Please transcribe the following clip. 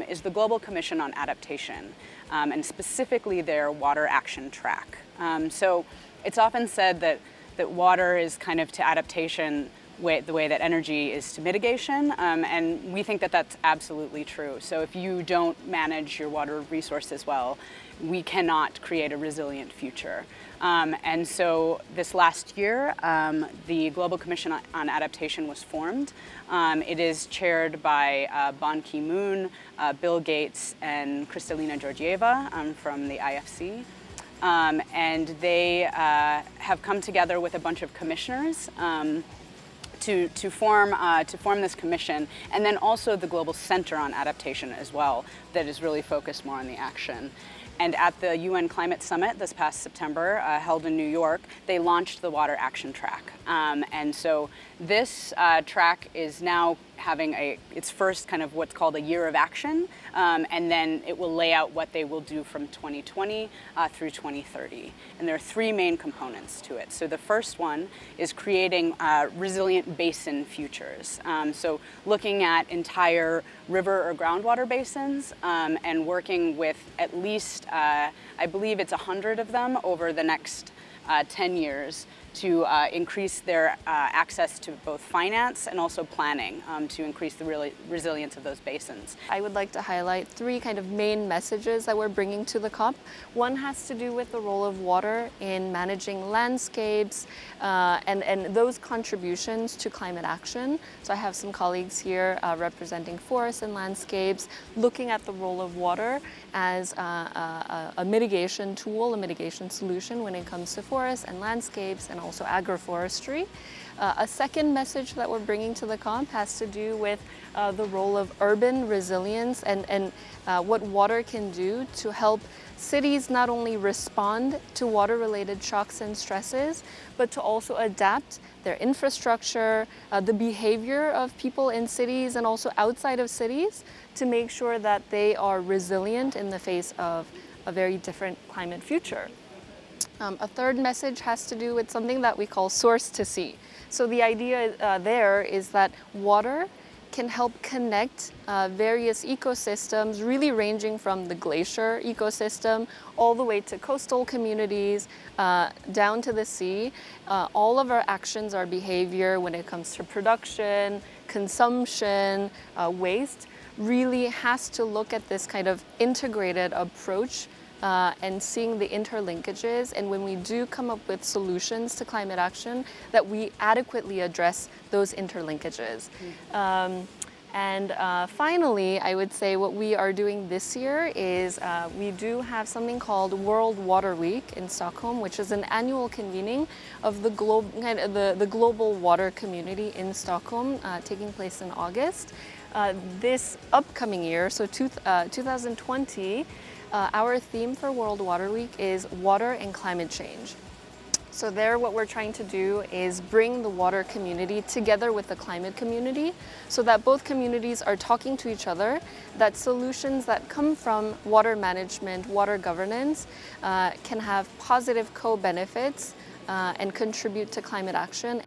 is the Global Commission on Adaptation, and specifically their water action track. So it's often said that water is kind of to adaptation the way that energy is to mitigation, and we think that that's absolutely true. So if you don't manage your water resources well, we cannot create a resilient future. And so this last year, the Global Commission on Adaptation was formed. It is chaired by Ban Ki-moon, Bill Gates, and Kristalina Georgieva from the IFC. And they have come together with a bunch of commissioners to form this commission, and then also the Global Center on Adaptation as well, that is really focused more on the action. And at the UN Climate Summit this past September, held in New York, they launched the Water Action Track. And so this track is now having its first kind of what's called a year of action, and then it will lay out what they will do from 2020 through 2030. And there are three main components to it. So the first one is creating resilient basin futures. So looking at entire river or groundwater basins and working with at least, I believe it's 100 of them over the next 10 years to increase their access to both finance and also planning to increase the resilience of those basins. I would like to highlight three kind of main messages that we're bringing to the COP. One has to do with the role of water in managing landscapes and those contributions to climate action. So I have some colleagues here representing forests and landscapes, looking at the role of water as a mitigation tool, a mitigation solution when it comes to forests and landscapes and also agroforestry. A second message that we're bringing to the COP has to do with the role of urban resilience and what water can do to help cities not only respond to water-related shocks and stresses, but to also adapt their infrastructure, the behavior of people in cities and also outside of cities to make sure that they are resilient in the face of a very different climate future. A third message has to do with something that we call source to sea. So the idea there is that water can help connect various ecosystems, really ranging from the glacier ecosystem all the way to coastal communities, down to the sea. All of our actions, our behavior when it comes to production, consumption, waste, really has to look at this kind of integrated approach and seeing the interlinkages, and when we do come up with solutions to climate action, that we adequately address those interlinkages. Finally, I would say what we are doing this year is we do have something called World Water Week in Stockholm, which is an annual convening of the global water community in Stockholm, taking place in August. This upcoming year, so 2020, our theme for World Water Week is water and climate change. So there what we're trying to do is bring the water community together with the climate community so that both communities are talking to each other, that solutions that come from water management, water governance can have positive co-benefits and contribute to climate action.